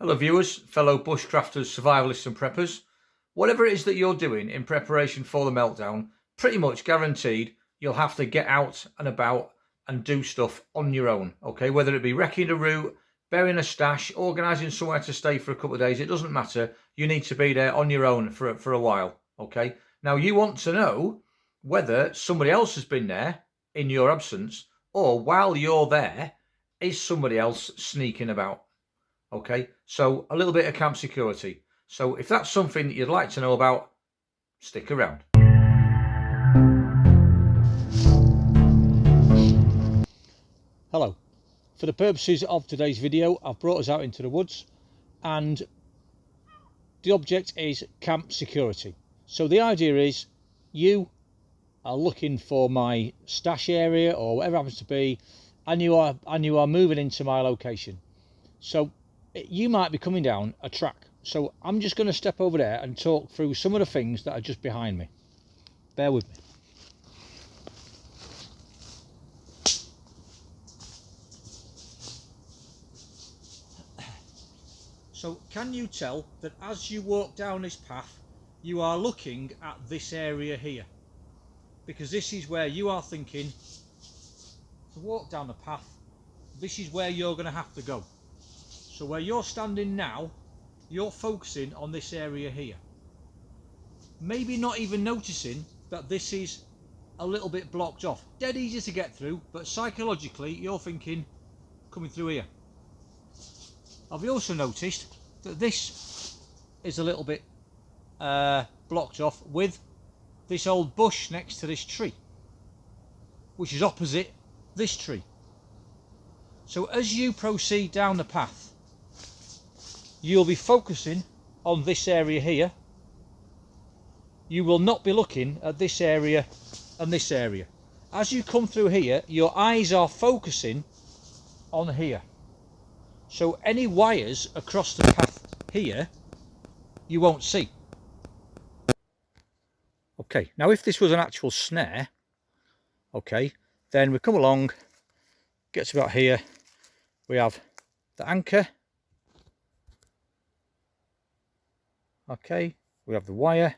Hello viewers, fellow bushcrafters, survivalists and preppers. Whatever it is that you're doing in preparation for the meltdown, pretty much guaranteed you'll have to get out and about and do stuff on your own, okay? Whether it be wrecking a route, burying a stash, organising somewhere to stay for a couple of days, it doesn't matter. You need to be there on your own for a while, okay? Now you want to know whether somebody else has been there in your absence, or while you're there, is somebody else sneaking about? Okay, so a little bit of camp security. So if that's something that you'd like to know about, stick around. Hello. For the purposes of today's video, I've brought us out into the woods and the object is camp security. So the idea is you are looking for my stash area or whatever happens to be, and you are moving into my location. So you might be coming down a track, so I'm just going to step over there and talk through some of the things that are just behind me. Bear with me. So can you tell that as you walk down this path you are looking at this area here, because this is where you are thinking to walk down the path. This is where you're going to have to go. So where you're standing now, you're focusing on this area here. Maybe not even noticing that this is a little bit blocked off. Dead easy to get through, but psychologically you're thinking, coming through here. Have you also noticed that this is a little bit blocked off with this old bush next to this tree, which is opposite this tree? So as you proceed down the path, you'll be focusing on this area here. You will not be looking at this area and this area. As you come through here, your eyes are focusing on here. So any wires across the path here, you won't see. Okay, now if this was an actual snare, okay, then we come along, gets about here, we have the anchor. Okay, we have the wire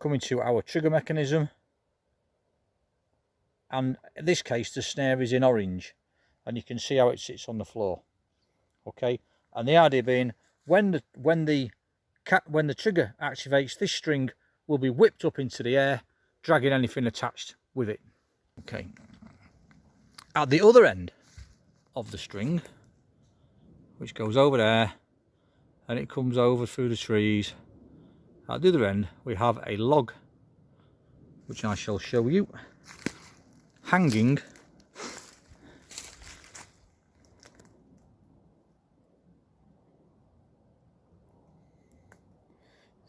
coming to our trigger mechanism, and in this case the snare is in orange and you can see how it sits on the floor. Okay, and the idea being when the trigger activates, this string will be whipped up into the air, dragging anything attached with it. Okay, at the other end of the string, which goes over there and it comes over through the trees, at the other end we have a log, which I shall show you, hanging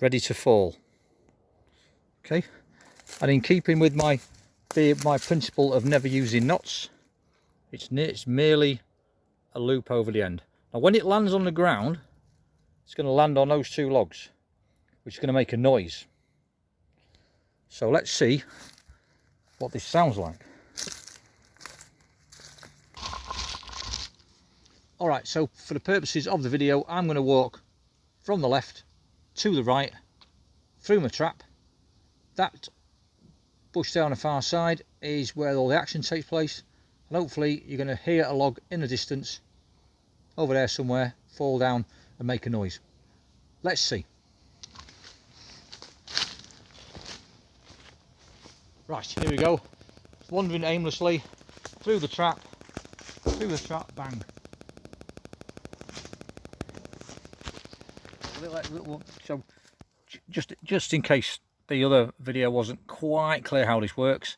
ready to fall. Okay, and in keeping with my principle of never using knots, it's merely a loop over the end. Now when it lands on the ground, it's going to land on those two logs, which is going to make a noise. So let's see what this sounds like. Alright, so for the purposes of the video, I'm going to walk from the left to the right through my trap. That bush there on the far side is where all the action takes place, and hopefully you're going to hear a log in the distance over there somewhere fall down and make a noise. Let's see. Right, here we go, wandering aimlessly through the trap, bang. So just in case the other video wasn't quite clear how this works,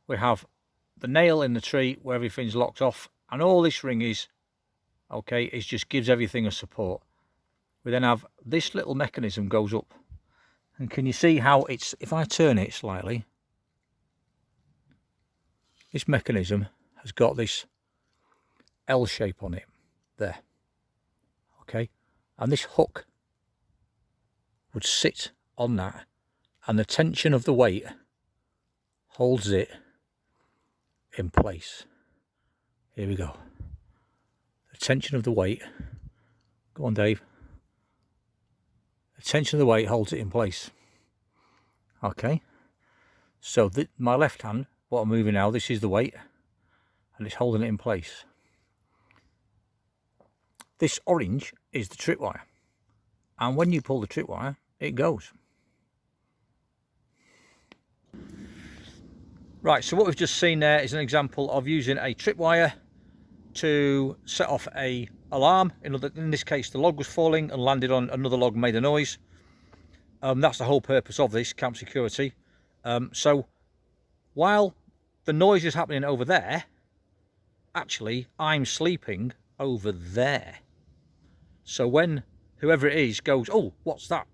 we have the nail in the tree where everything's locked off, and all this ring is, okay, it just gives everything a support. We then have this little mechanism goes up, and can you see how it's, if I turn it slightly, this mechanism has got this L shape on it there, okay, and this hook would sit on that, and the tension of the weight holds it in place. Here we go. The tension of the weight Go on, Dave. The tension of the weight holds it in place. Okay. So my left hand, what I'm moving now, this is the weight, and it's holding it in place. This orange is the tripwire, and when you pull the tripwire, it goes. Right, so what we've just seen there is an example of using a tripwire to set off a alarm. In this case, the log was falling and landed on another log and made a noise. That's the whole purpose of this camp security. So while the noise is happening over there, actually I'm sleeping over there. So when whoever it is goes, oh, what's that?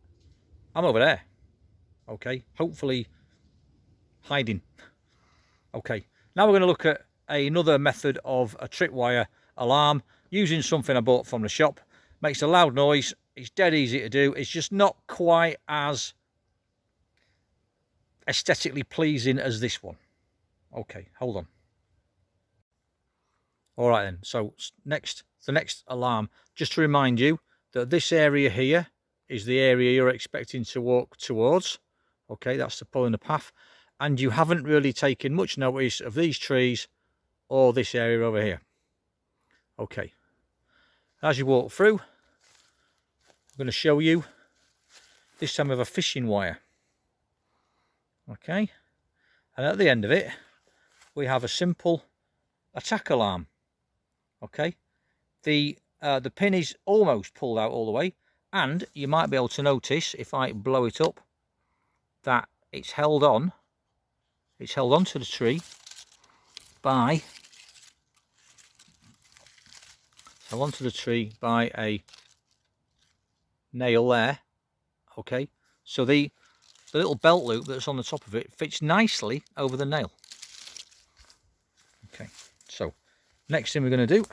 I'm over there. Okay, hopefully hiding. Okay, now we're going to look at another method of a tripwire alarm using something I bought from the shop. Makes a loud noise. It's dead easy to do. It's just not quite as aesthetically pleasing as this one. Okay, hold on. All right then, so the next alarm, just to remind you that this area here is the area you're expecting to walk towards. Okay, that's the pulling the path. And you haven't really taken much notice of these trees or this area over here. Okay, as you walk through, I'm going to show you, this time we have a fishing wire. Okay, and at the end of it, we have a simple attack alarm. Okay, the pin is almost pulled out all the way, and you might be able to notice if I blow it up that it's held on. It's held onto the tree by a nail there. Okay, so the little belt loop that's on the top of it fits nicely over the nail. Okay, so next thing we're going to do.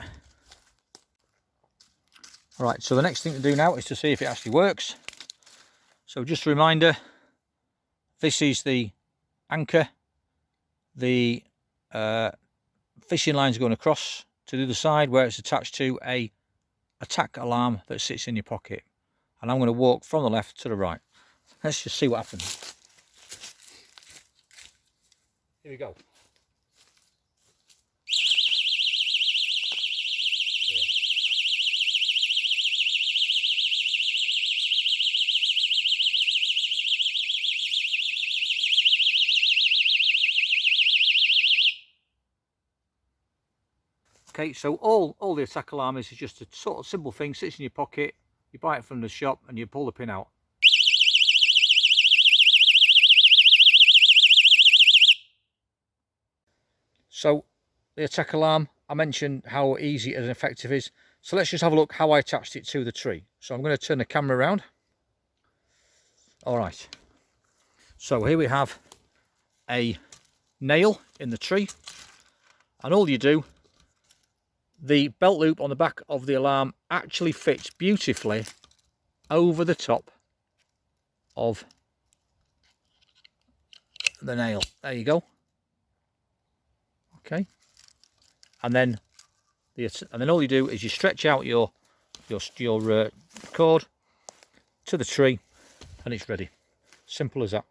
All right, so the next thing to do now is to see if it actually works. So just a reminder, this is the anchor. The fishing line's going across to the other side where it's attached to a attack alarm that sits in your pocket. And I'm going to walk from the left to the right. Let's just see what happens. Here we go. Okay, so all the attack alarm is just a sort of simple thing, sits in your pocket, you buy it from the shop and you pull the pin out. So the attack alarm, I mentioned how easy and effective it is. So let's just have a look how I attached it to the tree. So I'm going to turn the camera around. All right. So here we have a nail in the tree, and all you do, the belt loop on the back of the alarm actually fits beautifully over the top of the nail. There you go. Okay, and then all you do is you stretch out your cord to the tree, and it's ready. Simple as that.